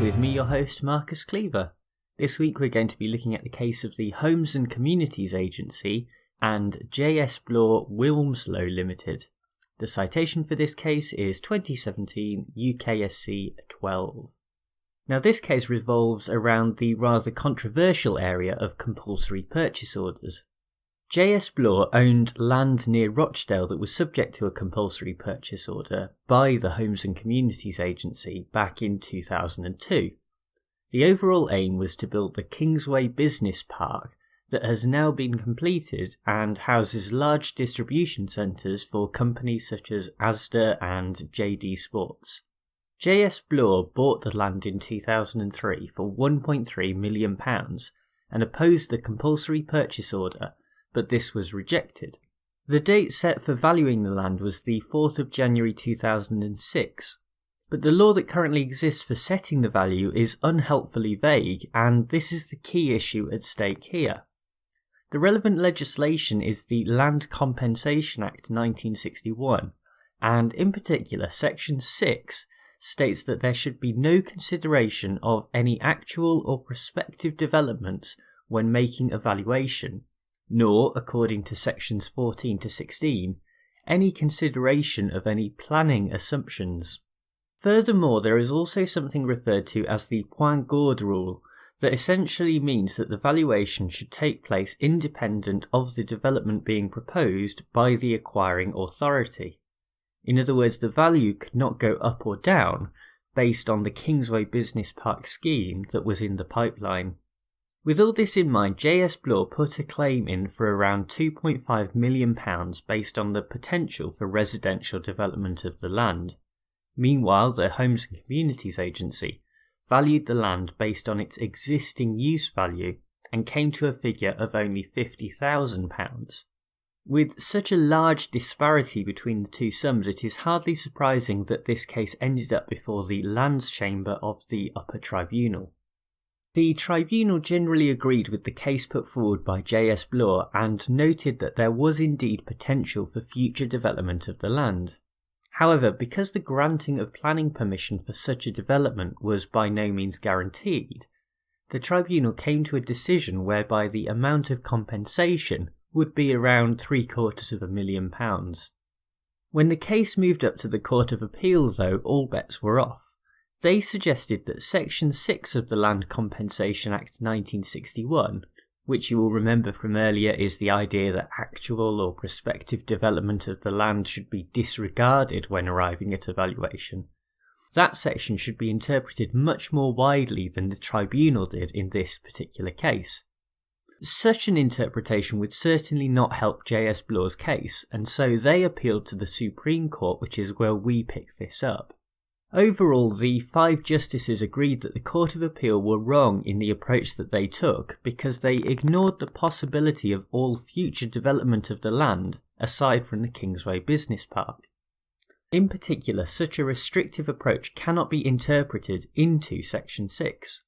with me, your host, Marcus Cleaver. This week we're going to be looking at the case of the Homes and Communities Agency and JS Bloor Wilmslow Limited. The citation for this case is 2017 UKSC 12. Now this case revolves around the rather controversial area of compulsory purchase orders. JS Bloor owned land near Rochdale that was subject to a compulsory purchase order by the Homes and Communities Agency back in 2002. The overall aim was to build the Kingsway Business Park that has now been completed and houses large distribution centres for companies such as Asda and JD Sports. JS Bloor bought the land in 2003 for £1.3 million and opposed the compulsory purchase order, but this was rejected. The date set for valuing the land was the 4th of January 2006, but the law that currently exists for setting the value is unhelpfully vague, and this is the key issue at stake here. The relevant legislation is the Land Compensation Act 1961, and in particular Section 6 states that there should be no consideration of any actual or prospective developments when making a valuation, nor, according to sections 14 to 16, any consideration of any planning assumptions. Furthermore, there is also something referred to as the point gourde rule, that essentially means that the valuation should take place independent of the development being proposed by the acquiring authority. In other words, the value could not go up or down based on the Kingsway Business Park scheme that was in the pipeline. With all this in mind, JS Bloor put a claim in for around £2.5 million based on the potential for residential development of the land. Meanwhile, the Homes and Communities Agency valued the land based on its existing use value and came to a figure of only £50,000. With such a large disparity between the two sums, it is hardly surprising that this case ended up before the Lands Chamber of the Upper Tribunal. The tribunal generally agreed with the case put forward by JS Bloor and noted that there was indeed potential for future development of the land. However, because the granting of planning permission for such a development was by no means guaranteed, the tribunal came to a decision whereby the amount of compensation would be around £750,000. When the case moved up to the Court of Appeal, though, all bets were off. They suggested that Section 6 of the Land Compensation Act 1961, which you will remember from earlier is the idea that actual or prospective development of the land should be disregarded when arriving at a valuation, that section should be interpreted much more widely than the tribunal did in this particular case. Such an interpretation would certainly not help JS Bloor's case, and so they appealed to the Supreme Court, which is where we pick this up. Overall, the 5 justices agreed that the Court of Appeal were wrong in the approach that they took because they ignored the possibility of all future development of the land aside from the Kingsway Business Park. In particular, such a restrictive approach cannot be interpreted into Section 6.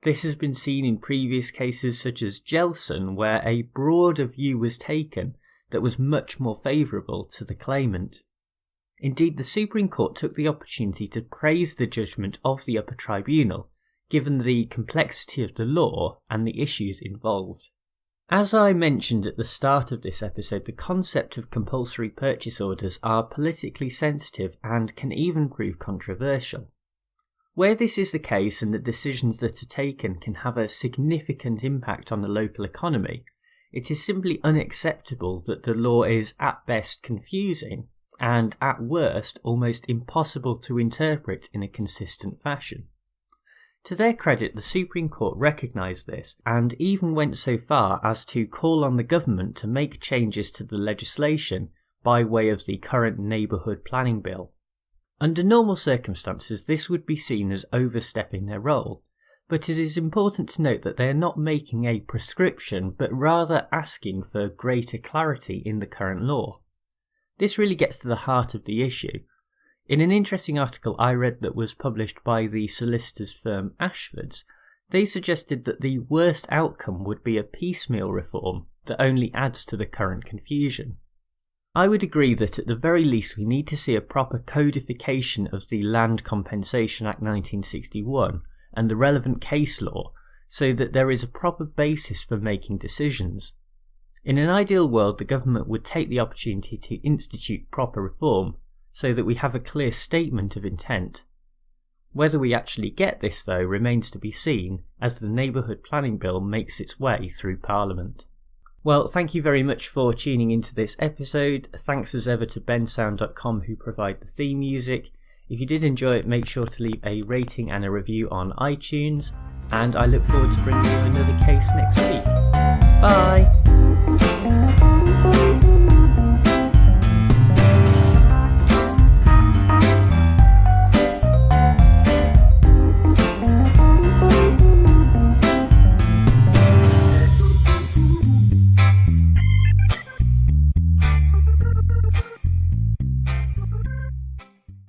This has been seen in previous cases such as Gelson, where a broader view was taken that was much more favourable to the claimant. Indeed, the Supreme Court took the opportunity to praise the judgment of the Upper Tribunal, given the complexity of the law and the issues involved. As I mentioned at the start of this episode, the concept of compulsory purchase orders are politically sensitive and can even prove controversial. Where this is the case and the decisions that are taken can have a significant impact on the local economy, it is simply unacceptable that the law is at best confusing and at worst almost impossible to interpret in a consistent fashion. To their credit, the Supreme Court recognised this and even went so far as to call on the government to make changes to the legislation by way of the current Neighbourhood Planning Bill. Under normal circumstances, this would be seen as overstepping their role, but it is important to note that they are not making a prescription but rather asking for greater clarity in the current law. This really gets to the heart of the issue. In an interesting article I read that was published by the solicitors firm Ashford's, they suggested that the worst outcome would be a piecemeal reform that only adds to the current confusion. I would agree that at the very least we need to see a proper codification of the Land Compensation Act 1961 and the relevant case law so that there is a proper basis for making decisions. In an ideal world, the government would take the opportunity to institute proper reform so that we have a clear statement of intent. Whether we actually get this, though, remains to be seen as the Neighbourhood Planning Bill makes its way through Parliament. Well, thank you very much for tuning into this episode. Thanks as ever to bensound.com who provide the theme music. If you did enjoy it, make sure to leave a rating and a review on iTunes, and I look forward to bringing you another case next week. Bye!